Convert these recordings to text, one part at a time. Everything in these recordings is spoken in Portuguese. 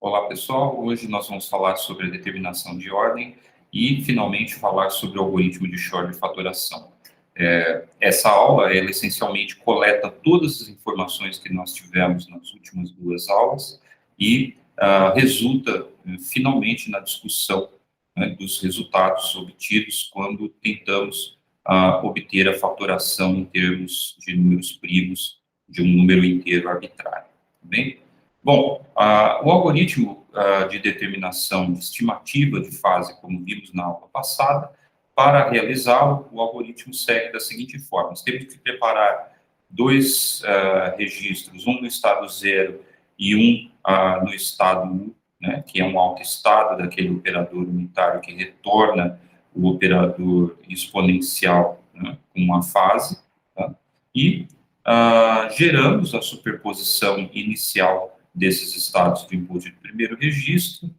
Olá, pessoal. Hoje nós vamos falar sobre a determinação de ordem e, finalmente, falar sobre o algoritmo de Shor de fatoração. Essa aula, ela essencialmente coleta todas as informações que nós tivemos nas últimas duas aulas e resulta, finalmente, na discussão, né, dos resultados obtidos quando tentamos obter a fatoração em termos de números primos de um número inteiro arbitrário. Tá bem? Bom, o algoritmo de determinação de estimativa de fase, como vimos na aula passada, para realizá-lo, o algoritmo segue da seguinte forma: nós temos que preparar dois registros, um no estado 0 e um no estado 1, né, que é um autoestado daquele operador unitário que retorna o operador exponencial, né, com uma fase, tá? E geramos a superposição inicial desses estados do input do primeiro registro.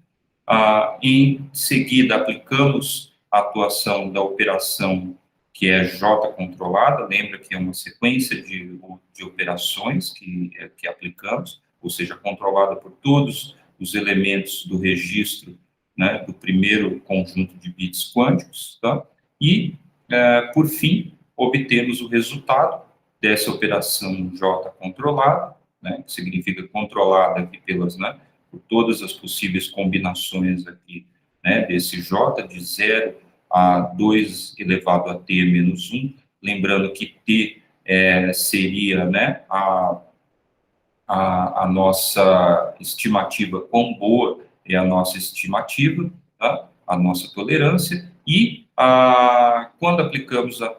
Em seguida, aplicamos a atuação da operação que é J controlada, lembra que é uma sequência de operações que aplicamos, ou seja, controlada por todos os elementos do registro, né, do primeiro conjunto de bits quânticos, tá? E, por fim, obtemos o resultado dessa operação J controlada, né, que significa controlada aqui pelas, né, por todas as possíveis combinações aqui, né, desse J, de 0 a 2 elevado a t menos 1, lembrando que t seria, né, a nossa estimativa, quão boa é a nossa estimativa, tá? A nossa tolerância, e quando aplicamos a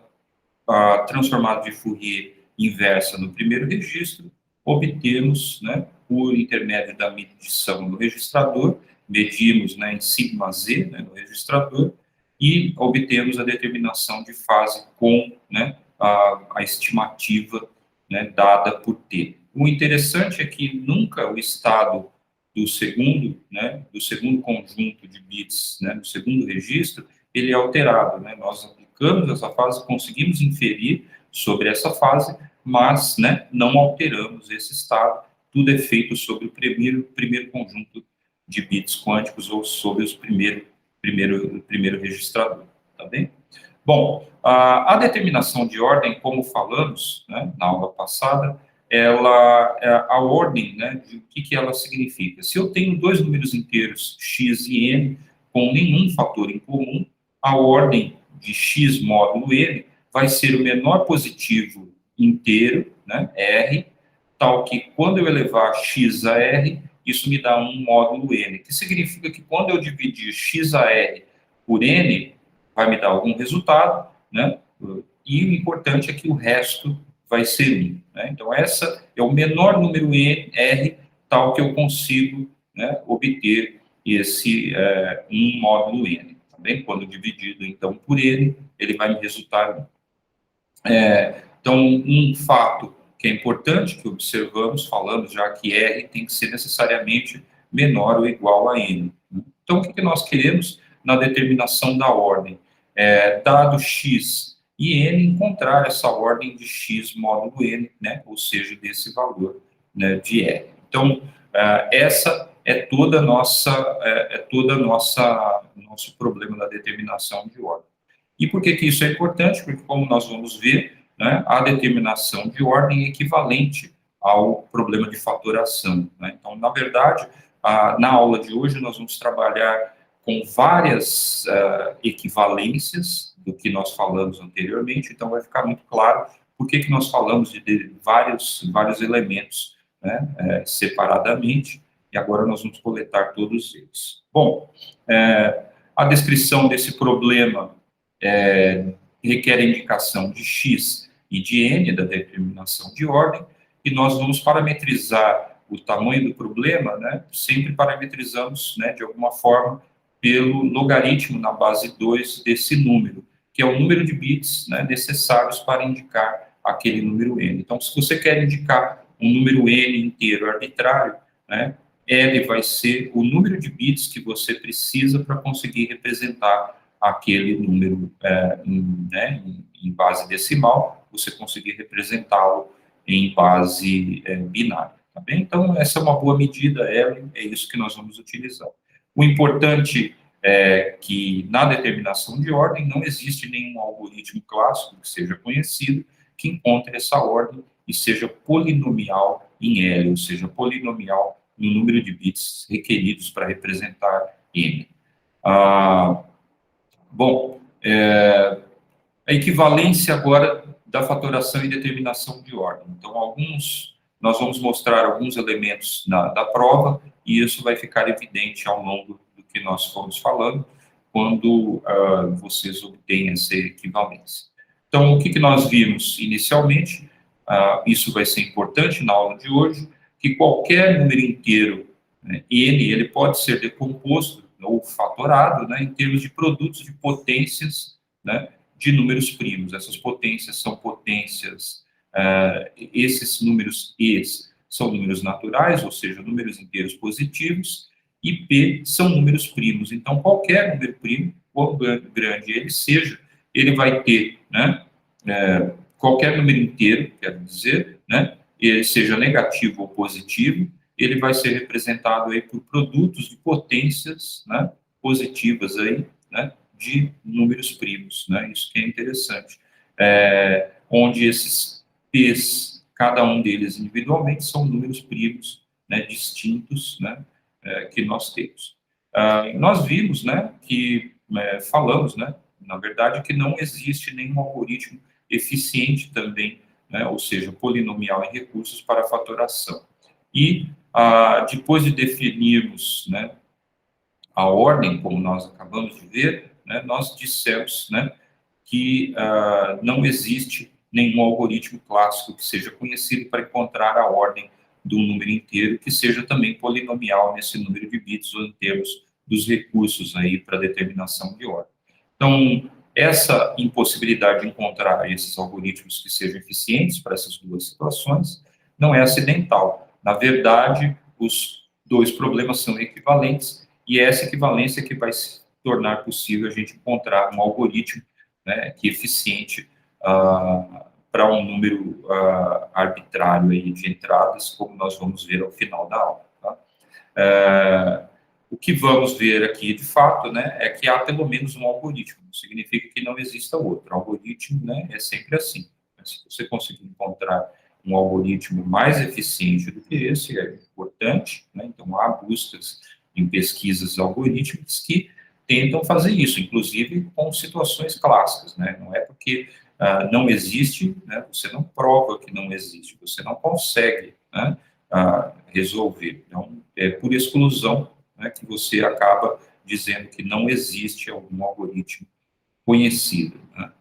transformada de Fourier inversa no primeiro registro, obtemos, né, por intermédio da medição no registrador, medimos, né, em sigma z, né, no registrador, e obtemos a determinação de fase com, né, a estimativa, né, dada por t. O interessante é que nunca o estado do segundo, né, do segundo conjunto de bits, né, do segundo registro, ele é alterado, né? Nós aplicamos essa fase, conseguimos inferir sobre essa fase, mas, né, não alteramos esse estado. Tudo é feito sobre o primeiro conjunto de bits quânticos ou sobre os primeiro registrador, tá bem? Bom, a determinação de ordem, como falamos, né, na aula passada, a ordem, né, de o que ela significa. Se eu tenho dois números inteiros, x e n, com nenhum fator em comum, a ordem de x módulo n vai ser o menor positivo inteiro, né, r, tal que quando eu elevar x a r, isso me dá um módulo n, que significa que quando eu dividir x a r por n, vai me dar algum resultado, né, e o importante é que o resto vai ser 1. Né? Então, essa é o menor número n, r, tal que eu consigo, né, obter esse 1 módulo n. Tá bem? Quando dividido, então, por n, ele vai me resultar 1. Então, um fato que é importante, que observamos, falamos já que r tem que ser necessariamente menor ou igual a n. Então, o que nós queremos na determinação da ordem? Dado x e n, encontrar essa ordem de x módulo n, né, ou seja, desse valor, né, de r. Então, essa é toda a nosso problema da determinação de ordem. E por que isso é importante? Porque, como nós vamos ver, né, a determinação de ordem é equivalente ao problema de fatoração. Né? Então, na verdade, na aula de hoje, nós vamos trabalhar com várias equivalências do que nós falamos anteriormente, então vai ficar muito claro por que nós falamos de vários elementos, né, separadamente, e agora nós vamos coletar todos eles. Bom, a descrição desse problema requer a indicação de x e de n, da determinação de ordem, e nós vamos parametrizar o tamanho do problema, né, sempre parametrizamos, né, de alguma forma, pelo logaritmo na base 2 desse número, que é o número de bits, né, necessários para indicar aquele número n. Então, se você quer indicar um número n inteiro arbitrário, né, L vai ser o número de bits que você precisa para conseguir representar aquele número em base decimal, você conseguir representá-lo em base binária. tá bem? Então, essa é uma boa medida, é isso que nós vamos utilizar. O importante é que, na determinação de ordem, não existe nenhum algoritmo clássico que seja conhecido que encontre essa ordem e seja polinomial em L, ou seja, polinomial no número de bits requeridos para representar N. Bom, a equivalência agora da fatoração e determinação de ordem. Então, nós vamos mostrar alguns elementos da prova, e isso vai ficar evidente ao longo do que nós fomos falando, quando vocês obtêm essa equivalência. Então, o que nós vimos inicialmente, isso vai ser importante na aula de hoje, que qualquer número inteiro, né, N, ele pode ser decomposto ou fatorado, né, em termos de produtos de potências, né, de números primos. Essas potências são potências, esses números E são números naturais, ou seja, números inteiros positivos, e P são números primos. Então, qualquer número primo, quão grande ele seja, ele vai ter, né, qualquer número inteiro, quero dizer, né, ele seja negativo ou positivo, ele vai ser representado aí por produtos de potências, né, positivas aí, né, de números primos, né? Isso que é interessante. Onde esses P's, cada um deles individualmente, são números primos, né, distintos, né, que nós temos. Nós vimos, né, que falamos, né, na verdade, que não existe nenhum algoritmo eficiente também, né, ou seja, polinomial em recursos para fatoração. E depois de definirmos, né, a ordem, como nós acabamos de ver, né, nós dissemos, né, que não existe nenhum algoritmo clássico que seja conhecido para encontrar a ordem do número inteiro, que seja também polinomial nesse número de bits, ou em termos dos recursos aí para determinação de ordem. Então, essa impossibilidade de encontrar esses algoritmos que sejam eficientes para essas duas situações não é acidental. Na verdade, os dois problemas são equivalentes, e é essa equivalência que vai se tornar possível a gente encontrar um algoritmo, né, que é eficiente para um número arbitrário aí de entradas, como nós vamos ver ao final da aula. Tá? O que vamos ver aqui, de fato, né, é que há pelo menos um algoritmo, não significa que não exista outro. O algoritmo, né, é sempre assim. Se você conseguir encontrar um algoritmo mais eficiente do que esse, é importante, né? Então, há buscas em pesquisas algorítmicas que tentam fazer isso, inclusive com situações clássicas, né? Não é porque não existe, né? Você não prova que não existe, você não consegue, né, resolver. Então, é por exclusão, né, que você acaba dizendo que não existe algum algoritmo conhecido, né?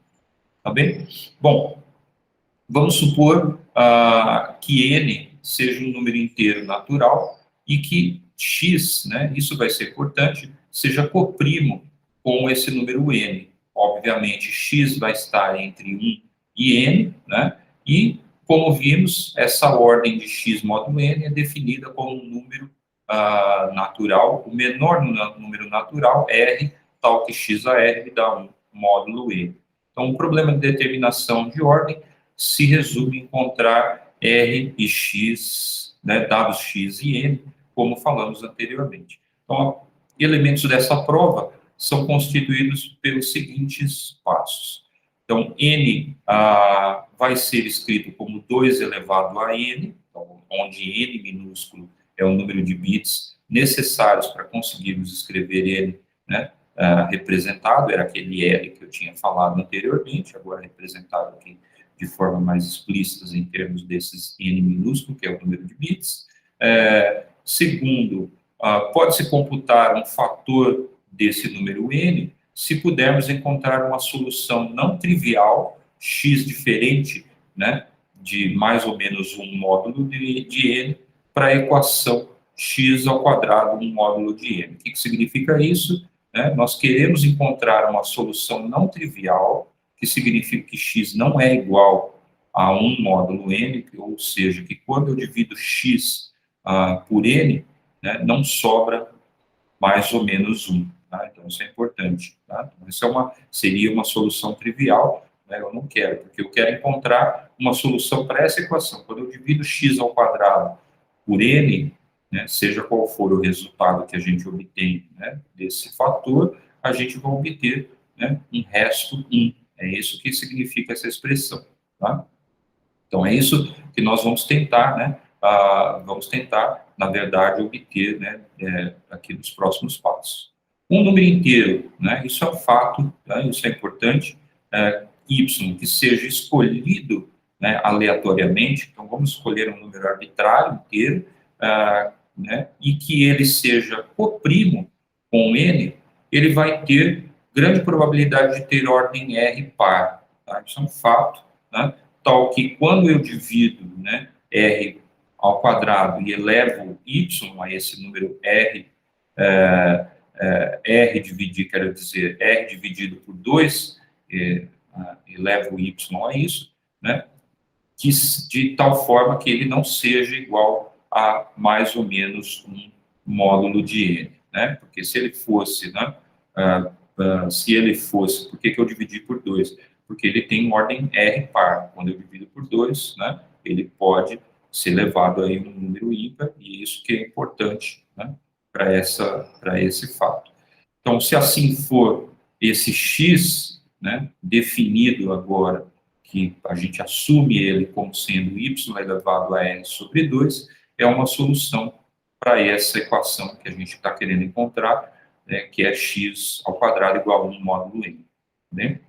Tá bem? Bom, vamos supor que n seja um número inteiro natural e que x, né, isso vai ser importante, seja coprimo com esse número n. Obviamente, x vai estar entre 1 e n, né, e, como vimos, essa ordem de x módulo n é definida como um número natural, o menor número natural, r, tal que x a r dá um módulo n. Então, o problema de determinação de ordem se resume em encontrar R e X, né, dados X e N, como falamos anteriormente. Então, elementos dessa prova são constituídos pelos seguintes passos. Então, N vai ser escrito como 2 elevado a N, então, onde N minúsculo é o número de bits necessários para conseguirmos escrever N, né, representado, era aquele L que eu tinha falado anteriormente, agora representado aqui de forma mais explícita em termos desses N minúsculo, que é o número de bits. Segundo, pode-se computar um fator desse número N se pudermos encontrar uma solução não trivial, x diferente, né, de mais ou menos um módulo de N, para a equação x ao quadrado, um módulo de N. O que significa isso? Nós queremos encontrar uma solução não trivial, que significa que x não é igual a um módulo n, ou seja, que quando eu divido x por n, né, não sobra mais ou menos 1. Tá? Então, isso é importante. Tá? Então, isso seria uma solução trivial, né? Eu não quero, porque eu quero encontrar uma solução para essa equação. Quando eu divido x ao quadrado por n, né, seja qual for o resultado que a gente obtém, né, desse fator, a gente vai obter, né, um resto 1. É isso que significa essa expressão, tá? Então, é isso que nós vamos tentar, né, na verdade, obter, né, aqui nos próximos passos. Um número inteiro, né, isso é um fato, tá? Isso é importante, y, que seja escolhido, né, aleatoriamente, então vamos escolher um número arbitrário inteiro, né, e que ele seja coprimo com n, ele vai ter grande probabilidade de ter ordem R par, tá? Isso é um fato, né? Tal que quando eu divido, né, R ao quadrado e elevo y a esse número R, R dividir, quero dizer, R dividido por 2, elevo y a isso, né, de tal forma que ele não seja igual a mais ou menos um módulo de n, né, porque se ele fosse, né, por que eu dividi por 2? Porque ele tem ordem R par. Quando eu divido por 2, né, ele pode ser levado aí um número ímpar, e isso que é importante, né, para esse fato. Então, se assim for, esse x, né, definido agora, que a gente assume ele como sendo y elevado a n sobre 2, é uma solução para essa equação que a gente está querendo encontrar, né, que é x ao quadrado igual a 1 módulo n. Né?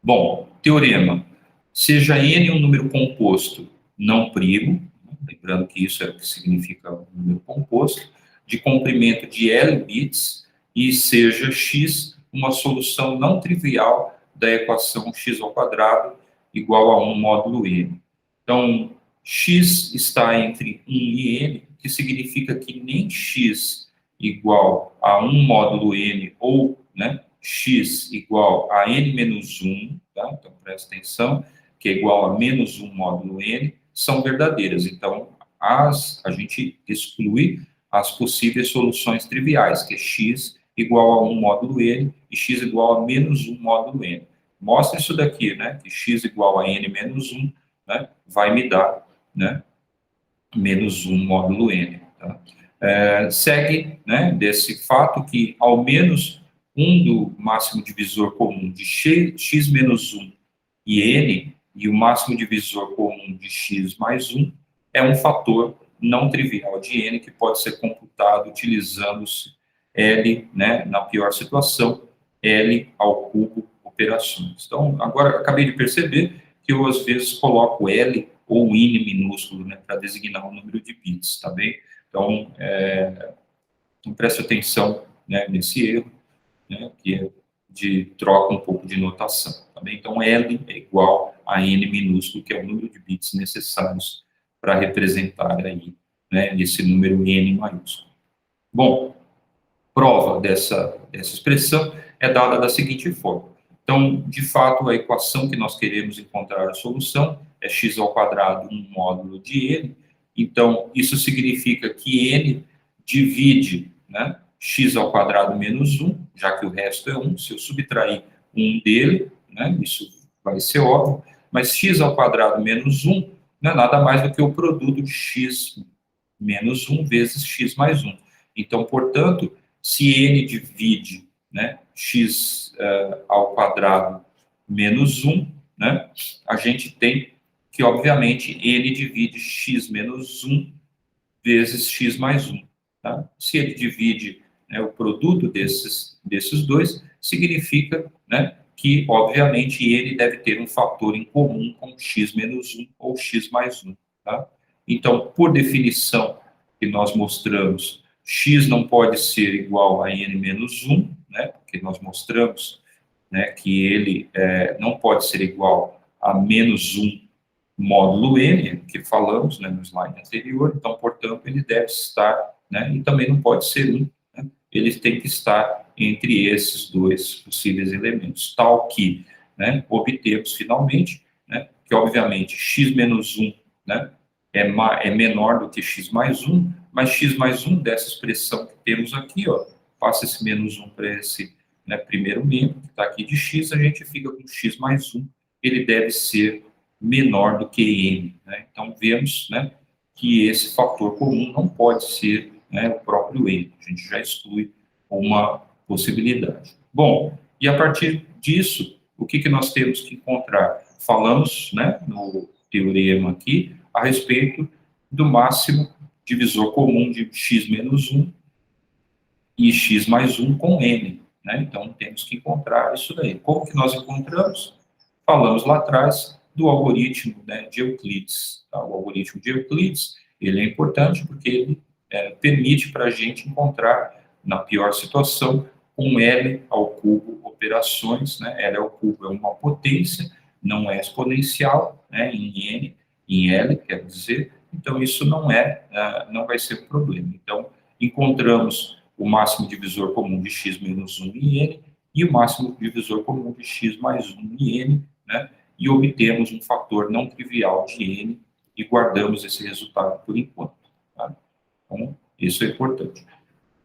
Bom, teorema. Seja n um número composto não primo, lembrando que isso é o que significa um número composto, de comprimento de L bits, e seja x uma solução não trivial da equação x ao quadrado igual a 1 módulo n. Então, x está entre 1 e n, que significa que nem x igual a 1 módulo n ou, né, x igual a n menos 1, tá? Então, presta atenção, que é igual a menos 1 módulo n, são verdadeiras. Então, a gente exclui as possíveis soluções triviais, que é x igual a 1 módulo n e x igual a menos 1 módulo n. Mostra isso daqui, né, que x igual a n menos 1, né, vai me dar, né, menos 1 módulo n. Tá? Segue, né, desse fato que ao menos um do máximo divisor comum de x menos 1 e n, e o máximo divisor comum de x mais 1, é um fator não trivial de n que pode ser computado utilizando-se L, né, na pior situação, L ao cubo operações. Então, agora, acabei de perceber que eu, às vezes, coloco L ou N minúsculo, né, para designar o número de bits, tá bem? Então, preste atenção, né, nesse erro, né, que é de troca um pouco de notação, tá bem? Então, L é igual a N minúsculo, que é o número de bits necessários para representar aí, né, esse número N maiúsculo. Bom, prova dessa expressão é dada da seguinte forma. Então, de fato, a equação que nós queremos encontrar a solução é x ao quadrado, um módulo de n. Então, isso significa que n divide, né, x ao quadrado menos 1, já que o resto é 1. Se eu subtrair 1 dele, né, isso vai ser óbvio, mas x ao quadrado menos 1 não é nada mais do que o produto de x menos 1 vezes x mais 1. Então, portanto, se n divide, né, x ao quadrado menos 1, né, a gente tem que, obviamente, n divide x menos 1 vezes x mais 1. Tá? Se ele divide, né, o produto desses dois, significa, né, que, obviamente, n deve ter um fator em comum com x menos 1 ou x mais 1. Tá? Então, por definição que nós mostramos, x não pode ser igual a n menos 1, né, porque nós mostramos, né, que ele não pode ser igual a menos 1 módulo n, que falamos, né, no slide anterior. Então, portanto, ele deve estar, né, e também não pode ser 1, né, ele tem que estar entre esses dois possíveis elementos, tal que, né, obtemos finalmente, né, que obviamente x menos 1, né, é menor do que x mais 1, mas x mais 1 dessa expressão que temos aqui, ó, passa esse menos 1 para esse, né, primeiro membro que está aqui de x, a gente fica com x mais 1, ele deve ser menor do que n. Né? Então, vemos, né, que esse fator comum não pode ser, né, o próprio N. A gente já exclui uma possibilidade. Bom, e a partir disso, o que nós temos que encontrar? Falamos, né, no teorema aqui, a respeito do máximo divisor comum de x menos 1 e x mais 1 com n. Né? Então, temos que encontrar isso daí. Como que nós encontramos? Falamos lá atrás do algoritmo, né, de Euclides. Tá? O algoritmo de Euclides, ele é importante porque ele permite para a gente encontrar, na pior situação, um L ao cubo operações. Né? L ao cubo é uma potência, não é exponencial, né, em L, quer dizer, então isso não vai ser um problema. Então, encontramos o máximo divisor comum de x menos 1 em n e o máximo divisor comum de x mais 1 em n, né, e obtemos um fator não trivial de n e guardamos esse resultado por enquanto. Tá? Então, isso é importante.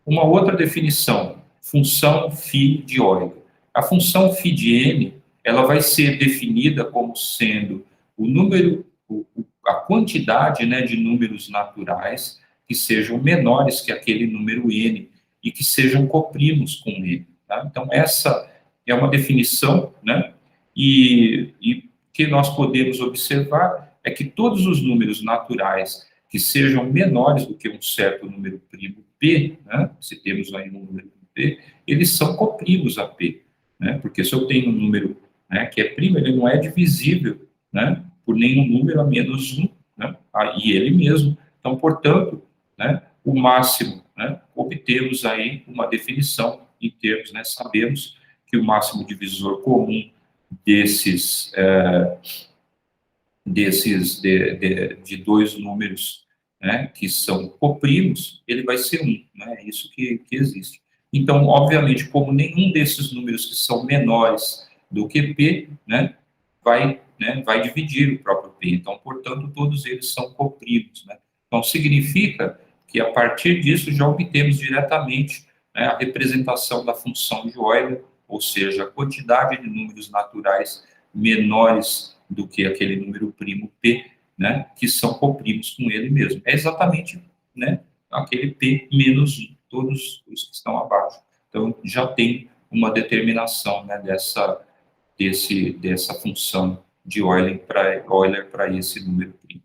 Uma outra definição, função φ de Euler. A função φ de n, ela vai ser definida como sendo o número, a quantidade, né, de números naturais que sejam menores que aquele número n e que sejam coprimos com ele. Tá? Então, essa é uma definição, né, e que nós podemos observar é que todos os números naturais que sejam menores do que um certo número primo P, né, se temos aí um número P, eles são coprimos a P, né, porque se eu tenho um número, né, que é primo, ele não é divisível, né, por nenhum número a menos 1, né, e ele mesmo. Então, portanto, né, o máximo, né, obtemos aí uma definição em termos, né, sabemos que o máximo divisor comum desses de dois números, né, que são coprimos, ele vai ser 1, né, é isso que existe. Então, obviamente, como nenhum desses números que são menores do que P, né, vai dividir o próprio P. Então, portanto, todos eles são coprimos. Né? Então, significa que, a partir disso, já obtemos diretamente, né, a representação da função de Euler, ou seja, a quantidade de números naturais menores do que aquele número primo P, né, que são coprimos com ele mesmo. É exatamente, né, aquele P menos 1, todos os que estão abaixo. Então, já tem uma determinação, né, dessa função de Euler para esse número primo.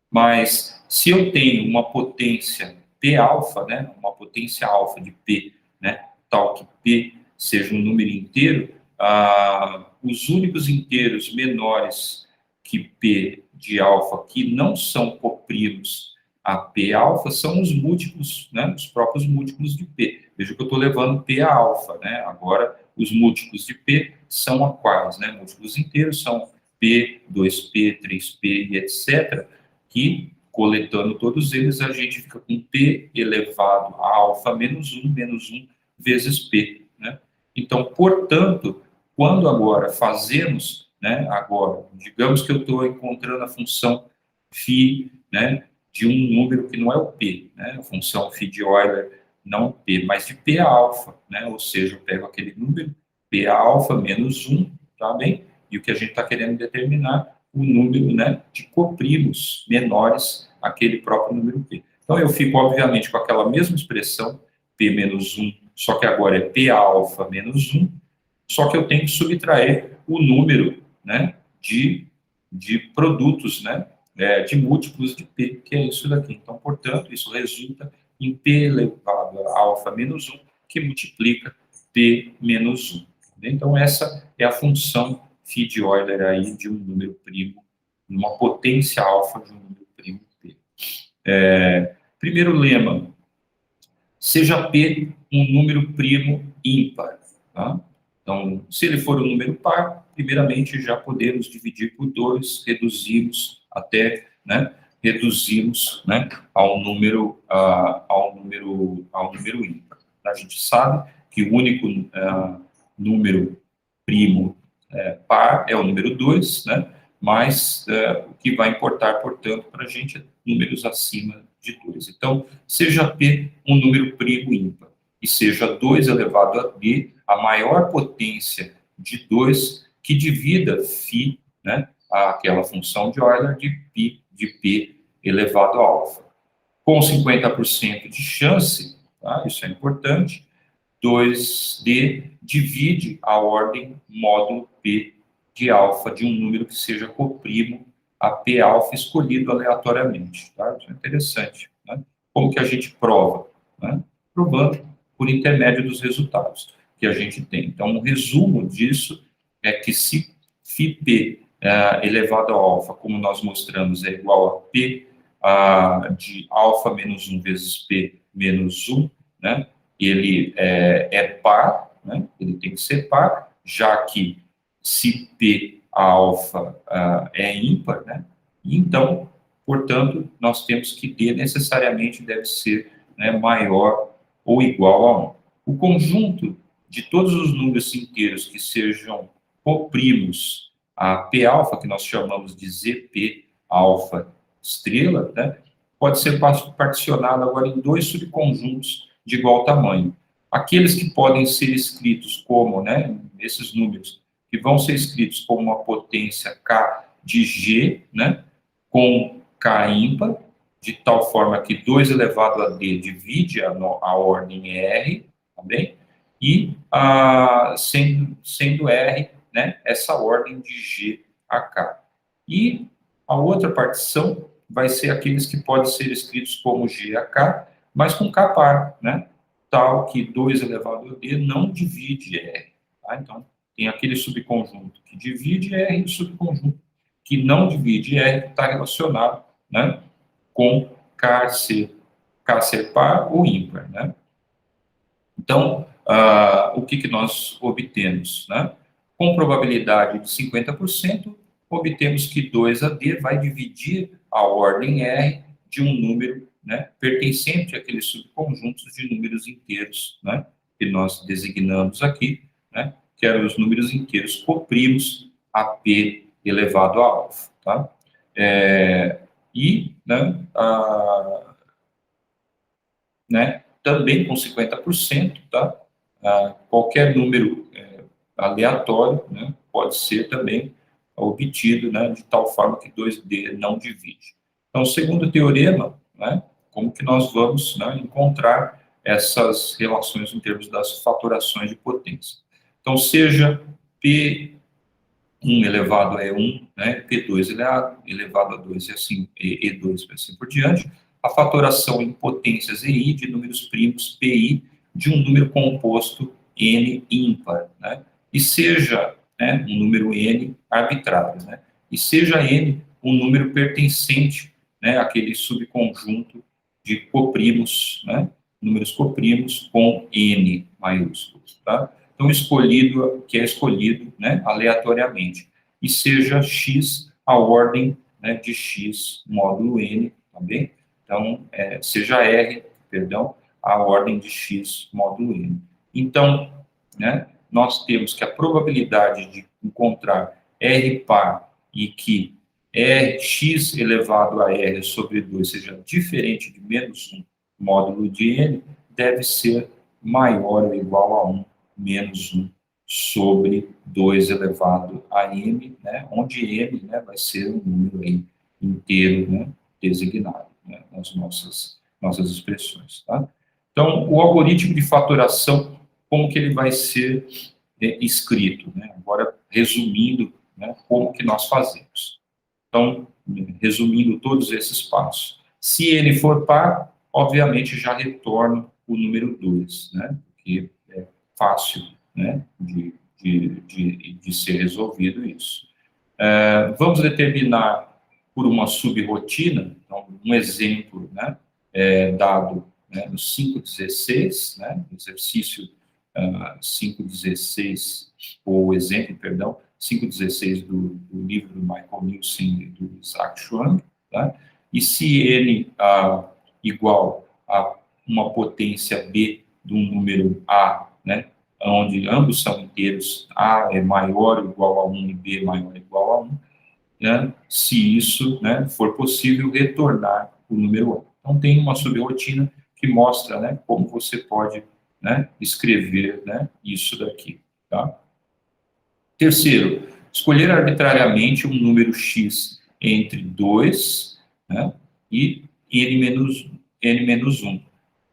Mas, se eu tenho uma potência P alfa, né, uma potência alfa de P, né, tal que P seja um número inteiro, os únicos inteiros menores que P de alfa que não são coprimos a P alfa são os múltiplos, né, os próprios múltiplos de P. Veja que eu estou levando P a alfa, né? Agora, os múltiplos de P são a quais, né? Múltiplos inteiros são P, 2P, 3P e etc., que, coletando todos eles, a gente fica com P elevado a alfa menos 1 vezes P, né? Então, portanto, quando agora fazemos, né, agora, digamos que eu estou encontrando a função φ, né, de um número que não é o P, né, a função φ de Euler não P, mas de P alfa, né, ou seja, eu pego aquele número P alfa menos 1, tá bem? E o que a gente está querendo determinar, o número, né, de coprimos menores àquele próprio número P. Então, eu fico, obviamente, com aquela mesma expressão, P menos 1, só que agora é P alfa menos 1, só que eu tenho que subtrair o número, né, de produtos, né, de múltiplos de P, que é isso daqui. Então, portanto, isso resulta em P elevado a alfa menos 1, que multiplica P menos 1. Então, essa é a função φ de Euler aí de um número primo, uma potência alfa de um número primo P. Primeiro lema, seja P um número primo ímpar. Tá? Então, se ele for um número par, primeiramente já podemos dividir por 2, reduzimos até, né, né, ao número ímpar. A gente sabe que o único número primo par é o número 2, né, mas o que vai importar, portanto, para a gente é números acima de 2. Então, seja P um número primo ímpar e seja 2 elevado a b, a maior potência de 2 que divida φ, né, aquela função de Euler de P elevado a alfa. Com 50% de chance, tá? Isso é importante, 2D divide a ordem módulo P de alfa de um número que seja coprimo a P alfa escolhido aleatoriamente. Tá? Isso é interessante. Né? Como que a gente prova? Né? Provando por intermédio dos resultados que a gente tem. Então, um resumo disso é que se φP elevado a alfa, como nós mostramos, é igual a P de alfa menos 1 vezes P menos 1, né? Ele é par, né? Ele tem que ser par, já que se P alfa é ímpar, né? Então, portanto, nós temos que D necessariamente deve ser, né, maior ou igual a 1. O conjunto de todos os números inteiros que sejam coprimos a P alfa, que nós chamamos de ZP alfa estrela, né, pode ser particionado agora em dois subconjuntos de igual tamanho. Aqueles que podem ser escritos como, né, esses números, que vão ser escritos como uma potência K de G, né, com K ímpar, de tal forma que 2 elevado a D divide a ordem R, tá bem? E sendo R, né, essa ordem de G a K. E a outra partição vai ser aqueles que podem ser escritos como G a K, mas com K par, né? Tal que 2 elevado a D não divide R. Tá? Então, tem aquele subconjunto que divide R e o subconjunto que não divide R, que está relacionado, né, com K ser par ou ímpar. Né? Então, o que nós obtemos? Né? Com probabilidade de 50%, obtemos que 2AD vai dividir a ordem R de um número, né, pertencente àqueles subconjuntos de números inteiros, né, que nós designamos aqui, né, que eram os números inteiros coprimos a P elevado a alfa. Tá? Né, também com 50%, tá? Qualquer número aleatório, né, pode ser também obtido, né, de tal forma que 2D não divide. Então, segundo o teorema, né, como que nós vamos, né, encontrar essas relações em termos das fatorações de potência. Então, seja P1 elevado a E1, né, P2 elevado a 2 e assim, E2 e assim por diante, a fatoração em potências EI de números primos PI de um número composto N ímpar, né, e seja, né, um número N arbitrário, né, e seja N um número pertencente, né, àquele subconjunto de coprimos, né, números coprimos com N maiúsculos, tá? Então, que é escolhido, né, aleatoriamente, e seja X a ordem, né, de X módulo N, tá bem? Então, seja R, perdão, a ordem de X módulo N. Então, né, nós temos que a probabilidade de encontrar R par e que X elevado a R sobre 2 seja diferente de menos 1 módulo de N, deve ser maior ou igual a 1 menos 1 sobre 2 elevado a m, né, onde m, né, vai ser um número aí inteiro, né, designado, né, nas nossas expressões. Tá? Então, o algoritmo de fatoração, como que ele vai ser escrito? Né? Agora, resumindo, né, como que nós fazemos. Então, resumindo todos esses passos. Se ele for par, obviamente já retorno o número 2, né, que é fácil, né, de ser resolvido isso. Vamos determinar por uma subrotina, então, um exemplo, né, dado, né, no 5.16, né, exercício 5.16, ou exemplo, perdão, 5.16 do livro do Michael Nielsen e do Isaac Schwang, tá? E se n igual a uma potência b de um número a, né, onde ambos são inteiros, a é maior ou igual a 1 e b maior ou igual a 1, né, se isso, né, for possível, retornar o número 1. Então, tem uma subrotina que mostra, né, como você pode, né, escrever, né, isso daqui. Tá? Terceiro, escolher arbitrariamente um número x entre 2, né, e n-1.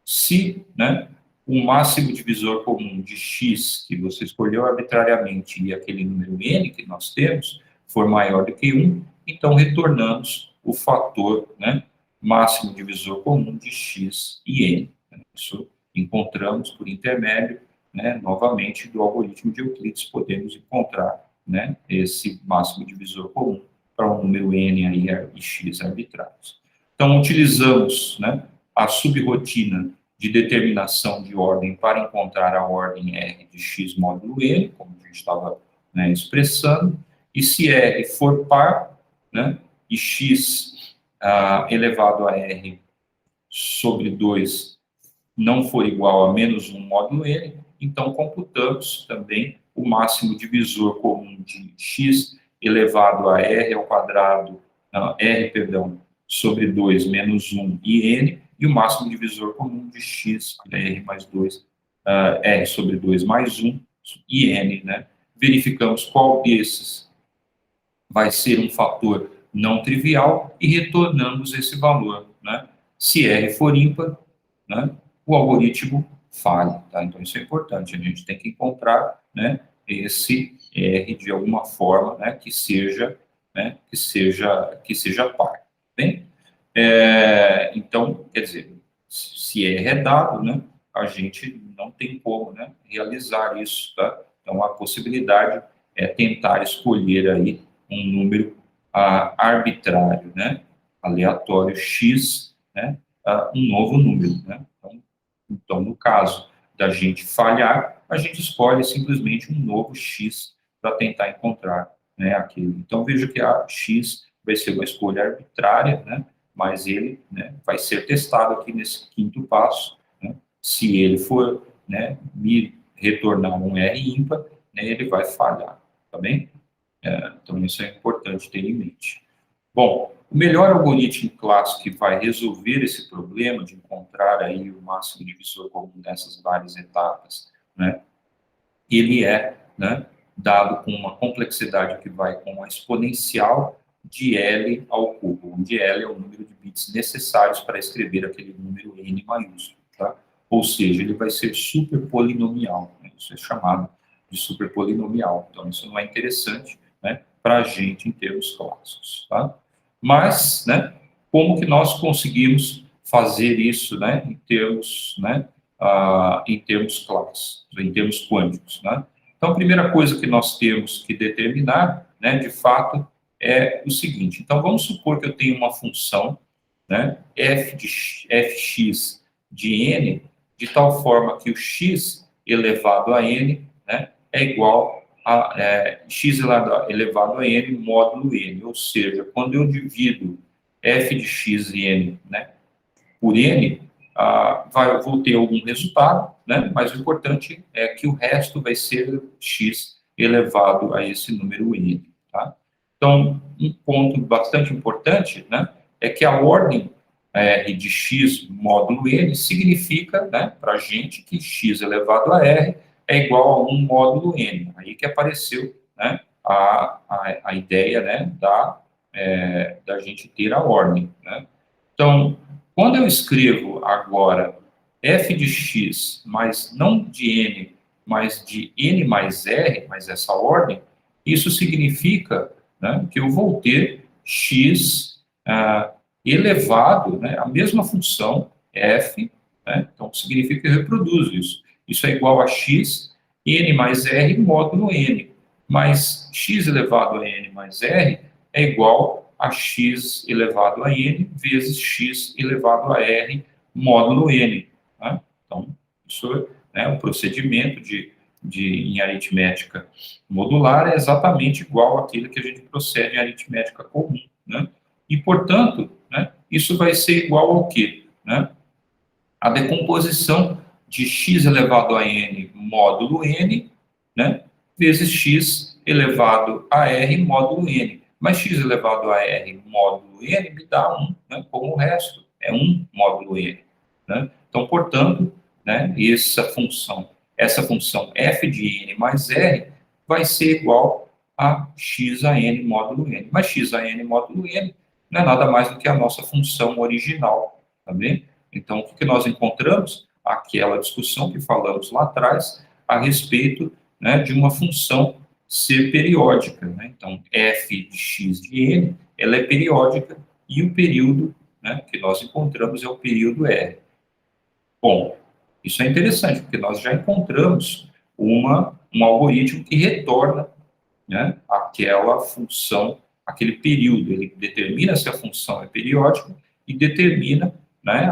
Se, né, o máximo divisor comum de x que você escolheu arbitrariamente e aquele número n que nós temos for maior do que 1, então retornamos o fator, né, máximo divisor comum de x e n. Isso encontramos por intermédio, né, novamente, do algoritmo de Euclides, podemos encontrar, né, esse máximo divisor comum para um número n aí, e x arbitrários. Então, utilizamos, né, a subrotina de determinação de ordem para encontrar a ordem R de x módulo n, como a gente estava, né, expressando, e se R for par, né, e x elevado a R sobre 2 não for igual a menos 1 módulo n, então computamos também o máximo divisor comum de x elevado a r ao quadrado, sobre 2 menos 1 e n, e o máximo divisor comum de x, r mais 2, r sobre 2 mais 1 e n, né? Verificamos qual desses vai ser um fator não trivial e retornamos esse valor, né? Se r for ímpar, né, o algoritmo falha, tá? Então isso é importante, a gente tem que encontrar, né, esse R de alguma forma, né, que seja par, bem? Então, quer dizer, se R é dado, né, a gente não tem como, né, realizar isso, tá? Então a possibilidade é tentar escolher aí um número arbitrário, né, aleatório x, né, um novo número, né? Então, no caso da gente falhar, a gente escolhe simplesmente um novo x para tentar encontrar, né, aquilo. Então, veja que a x vai ser uma escolha arbitrária, né, mas ele, né, vai ser testado aqui nesse quinto passo, né? Se ele for, né, me retornar um R ímpar, né, ele vai falhar, tá bem? Então, isso é importante ter em mente. Bom, o melhor algoritmo clássico que vai resolver esse problema de encontrar aí o máximo divisor comum dessas várias etapas, né, ele é, né, dado com uma complexidade que vai com a exponencial de L ao cubo, onde L é o número de bits necessários para escrever aquele número n maiúsculo, tá? Ou seja, ele vai ser superpolinomial, né? Isso é chamado de superpolinomial. Então, isso não é interessante, né, para a gente em termos clássicos, tá? Mas, né, como que nós conseguimos fazer isso, né, em termos clássicos, em termos quânticos, né? Então, a primeira coisa que nós temos que determinar, né, de fato, é o seguinte. Então, vamos supor que eu tenho uma função, né, fx de n, de tal forma que o x elevado a n, né, é igual a x elevado a n módulo n, ou seja, quando eu divido f de x e n, né, por n, vou ter algum resultado, né, mas o importante é que o resto vai ser x elevado a esse número n, tá? Então, um ponto bastante importante, né, é que a ordem R de x módulo n significa, né, para a gente que x elevado a r é igual a 1 módulo n. Aí que apareceu, né, a ideia, né, da gente ter a ordem, né? Então, quando eu escrevo agora f de x, mas não de n, mas de n mais r, mas essa ordem, isso significa, né, que eu vou ter x elevado, né, a mesma função f, né, então significa que eu reproduzo isso. Isso é igual a x, n mais r módulo n, mas x elevado a n mais r é igual a x elevado a n vezes x elevado a r módulo n. Né? Então, isso é o procedimento em aritmética modular é exatamente igual àquele que a gente procede em aritmética comum. Né? E, portanto, né, isso vai ser igual ao quê? Né? A decomposição de x elevado a n módulo n, né, vezes x elevado a r módulo n. Mas x elevado a r módulo n me dá 1, né, como o resto, é 1 módulo n. Né? Então, portanto, né, essa função f de n mais r vai ser igual a x a n módulo n. Mas x a n módulo n não é nada mais do que a nossa função original, tá bem? Então, o que nós encontramos? Aquela discussão que falamos lá atrás a respeito, né, de uma função ser periódica, né? Então, f de x de n, ela é periódica e o período, né, que nós encontramos é o período R. Bom, isso é interessante, porque nós já encontramos um algoritmo que retorna, né, aquela função, aquele período. Ele determina se a função é periódica e determina, né,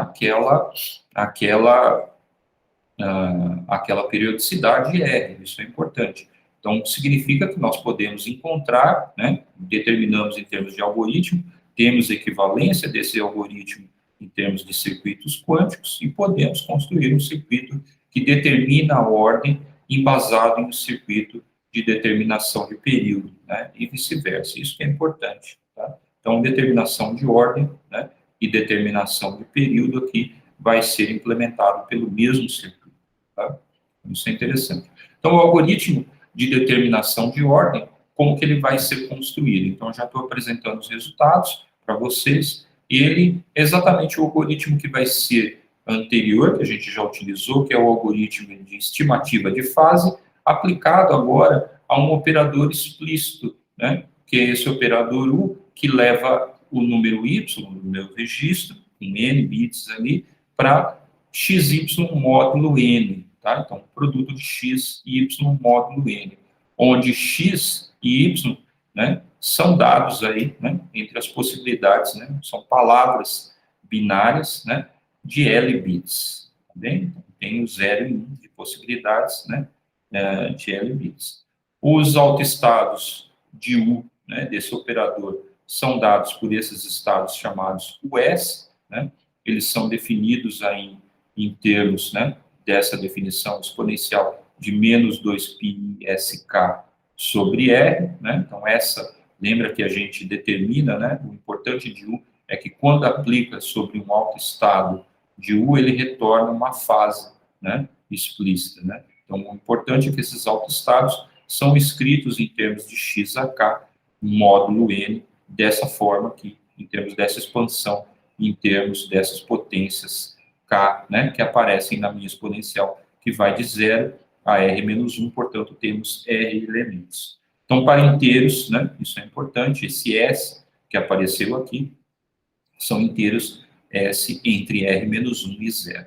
aquela periodicidade R. Isso é importante. Então, significa que nós podemos encontrar, né, determinamos em termos de algoritmo, temos equivalência desse algoritmo em termos de circuitos quânticos e podemos construir um circuito que determina a ordem embasado em um circuito de determinação de período, né, e vice-versa. Isso que é importante, tá? Então, determinação de ordem, né, e determinação de período aqui vai ser implementado pelo mesmo circuito. Tá? Isso é interessante. Então, o algoritmo de determinação de ordem, como que ele vai ser construído? Então, eu já estou apresentando os resultados para vocês. Ele é exatamente o algoritmo que vai ser anterior, que a gente já utilizou, que é o algoritmo de estimativa de fase, aplicado agora a um operador explícito, né? Que é esse operador U, que leva o número Y, no meu registro, com N bits ali, para XY módulo N, tá? Então, produto de X e Y módulo N, onde X e Y, né, são dados aí, né, entre as possibilidades, né, são palavras binárias, né, de L bits, tá bem? Então, tem o 0 e 1 de possibilidades, né, de L bits. Os autoestados de U, né, desse operador, são dados por esses estados chamados US, né, eles são definidos aí em termos, né, dessa definição exponencial de menos 2π-sk sobre R, né? Então, lembra que a gente determina, né, o importante de U é que quando aplica sobre um autoestado de U, ele retorna uma fase, né, explícita, né? Então, o importante é que esses autoestados são escritos em termos de xak módulo n, dessa forma aqui, em termos dessa expansão, em termos dessas potências K, né, que aparecem na minha exponencial, que vai de 0 a R-1, portanto, temos R elementos. Então, para inteiros, né, isso é importante, esse S que apareceu aqui, são inteiros S entre R-1 e 0.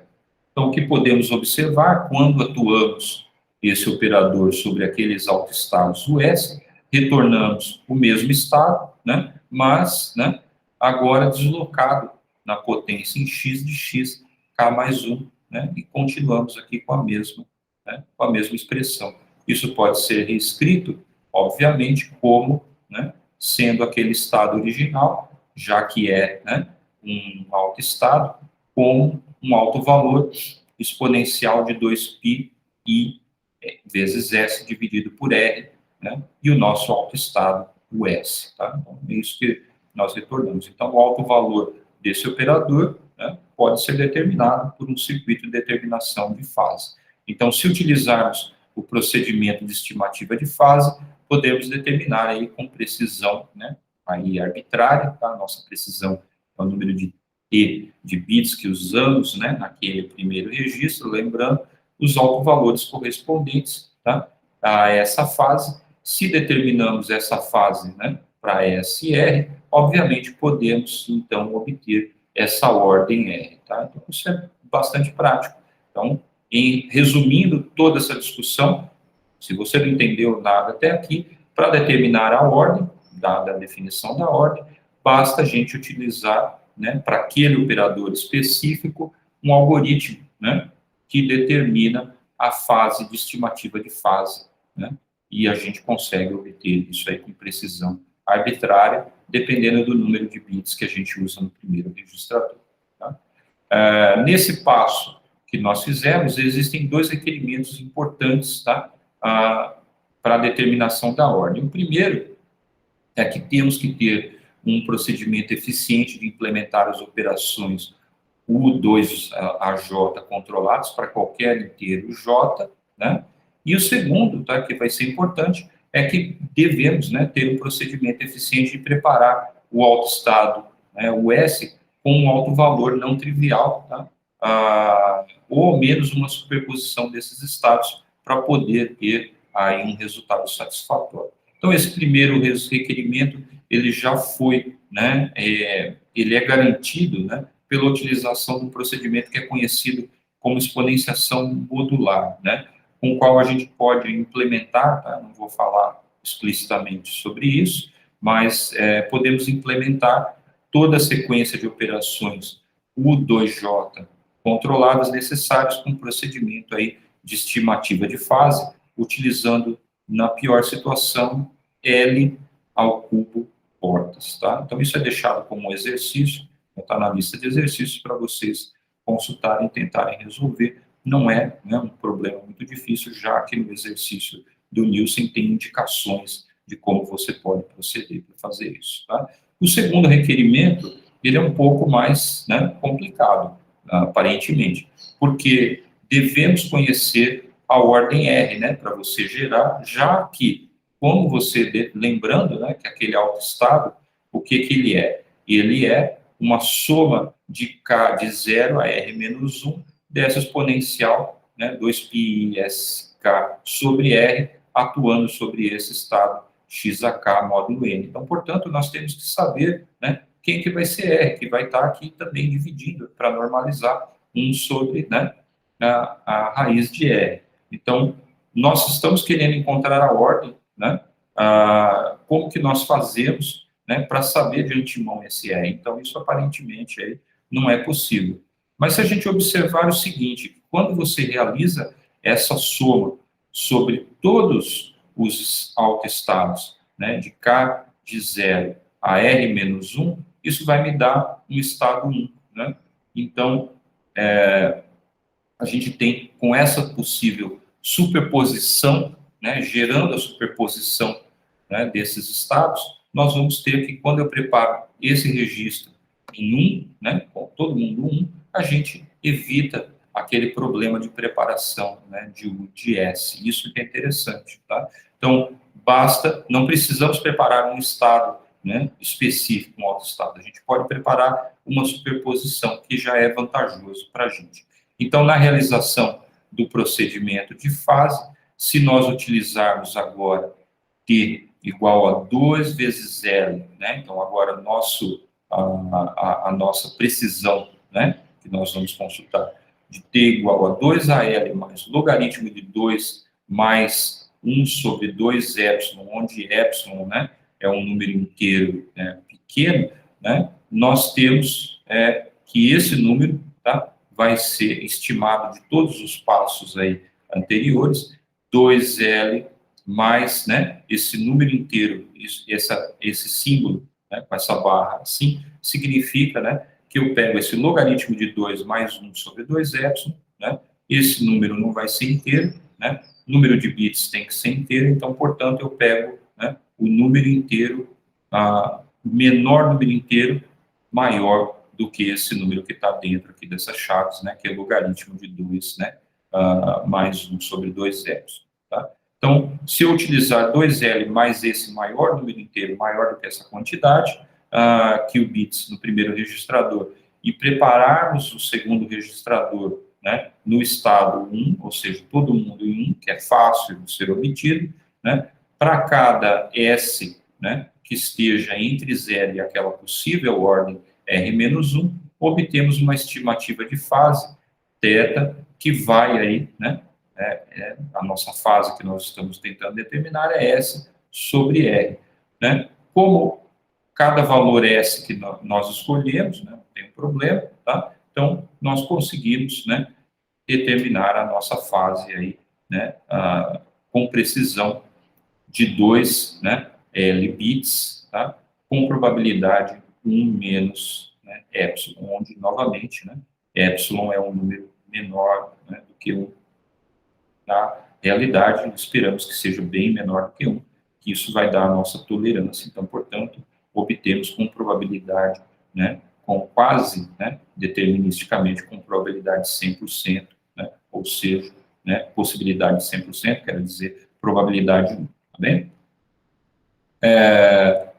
Então, o que podemos observar, quando atuamos esse operador sobre aqueles autoestados US, retornamos o mesmo estado, né, mas, né, agora deslocado na potência em x de x, k mais 1, né, e continuamos aqui com a mesma, né, com a mesma expressão. Isso pode ser reescrito, obviamente, como, né, sendo aquele estado original, já que é, né, um alto estado, com um alto valor exponencial de 2π i vezes s dividido por r, né, e o nosso alto estado, o s. Tá? Então, é isso que nós retornamos. Então, o alto valor desse operador, né, pode ser determinado por um circuito de determinação de fase. Então, se utilizarmos o procedimento de estimativa de fase, podemos determinar aí com precisão, né, aí arbitrária, tá? Nossa precisão é o número de T de bits que usamos, né, naquele primeiro registro, lembrando os autovalores correspondentes, tá, a essa fase. Se determinamos essa fase, né, para S e R, obviamente podemos, então, obter essa ordem R. Tá? Então, isso é bastante prático. Então, resumindo toda essa discussão, se você não entendeu nada até aqui, para determinar a ordem, dada a definição da ordem, basta a gente utilizar, né, para aquele operador específico, um algoritmo, né, que determina a fase de estimativa de fase, né, e a gente consegue obter isso aí com precisão arbitrária, dependendo do número de bits que a gente usa no primeiro registrador. Tá? Nesse passo que nós fizemos, existem dois requerimentos importantes, tá, para a determinação da ordem. O primeiro é que temos que ter um procedimento eficiente de implementar as operações U2 a J controlados para qualquer inteiro J, né? E o segundo, tá, que vai ser importante, é que devemos, né, ter um procedimento eficiente de preparar o autoestado né, o S com um alto valor não trivial, tá? Ou ao menos uma superposição desses estados para poder ter aí um resultado satisfatório. Então, esse primeiro requerimento, ele já foi, né, ele é garantido, né, pela utilização de um procedimento que é conhecido como exponenciação modular, né, com o qual a gente pode implementar, tá? Não vou falar explicitamente sobre isso, mas podemos implementar toda a sequência de operações U2J controladas necessárias com um procedimento aí de estimativa de fase, utilizando, na pior situação, L ao cubo portas, tá? Então, isso é deixado como um exercício, está na lista de exercícios para vocês consultarem e tentarem resolver. Não é, né, um problema muito difícil, já que no exercício do Nielsen tem indicações de como você pode proceder para fazer isso, tá? O segundo requerimento, ele é um pouco mais, né, complicado, aparentemente, porque devemos conhecer a ordem R, né, para você gerar, já que, como você, lembrando, né, que aquele autoestado, o que ele é? Ele é uma soma de K de 0 a R menos 1 dessa exponencial, né, 2πSK sobre R, atuando sobre esse estado x a k módulo n. Então, portanto, nós temos que saber, né, quem que vai ser R, que vai estar aqui também dividindo para normalizar 1 sobre, né, a raiz de R. Então, nós estamos querendo encontrar a ordem, né, como que nós fazemos, né, para saber de antemão esse R. Então, isso aparentemente aí não é possível. Mas se a gente observar o seguinte, quando você realiza essa soma sobre todos os autoestados, né, de K de 0 a R menos 1, isso vai me dar um estado 1, né? Então, a gente tem, com essa possível superposição, né, gerando a superposição, né, desses estados, nós vamos ter que, quando eu preparo esse registro em 1, né, com todo mundo 1, a gente evita aquele problema de preparação, né, de U de S. Isso que é interessante, tá? Então, basta, não precisamos preparar um estado, né, específico, um autoestado. A gente pode preparar uma superposição, que já é vantajoso para a gente. Então, na realização do procedimento de fase, se nós utilizarmos agora T igual a 2 vezes L, né? Então, agora a nossa precisão, né, que nós vamos consultar, de T igual a 2AL mais logaritmo de 2 mais 1 sobre 2ε, onde ε, né, é um número inteiro, né, pequeno, né, nós temos que esse número, tá, vai ser estimado de todos os passos aí anteriores, 2L mais, né, esse número inteiro, esse símbolo, né, com essa barra assim, significa, né, que eu pego esse logaritmo de 2 mais 1 sobre 2ε, né, esse número não vai ser inteiro, né, número de bits tem que ser inteiro, então, portanto, eu pego, né, o número inteiro, menor número inteiro, maior do que esse número que está dentro aqui dessas chaves, né, que é logaritmo de 2, né, mais 1 sobre 2ε, tá? Então, se eu utilizar 2L mais esse maior número inteiro, maior do que essa quantidade, qubits no primeiro registrador, e prepararmos o segundo registrador, né, no estado 1, ou seja, todo mundo em 1, que é fácil de ser obtido, né, para cada S, né, que esteja entre 0 e aquela possível ordem R-1, obtemos uma estimativa de fase, θ, que vai aí, né, a nossa fase que nós estamos tentando determinar é S sobre R, né? Como cada valor S que nós escolhemos, né, não tem problema, tá? Então, nós conseguimos, né, determinar a nossa fase aí, né, com precisão de 2, né, L bits, tá? Com probabilidade 1 menos, né, epsilon, onde, novamente, né, epsilon é um número menor, né, do que 1. Na realidade, esperamos que seja bem menor do que 1, que isso vai dar a nossa tolerância. Então, portanto, obtemos com probabilidade, né, com quase, né, deterministicamente, com probabilidade de 100%, né, ou seja, né, possibilidade de 100%, quer dizer, probabilidade 1, tá bem?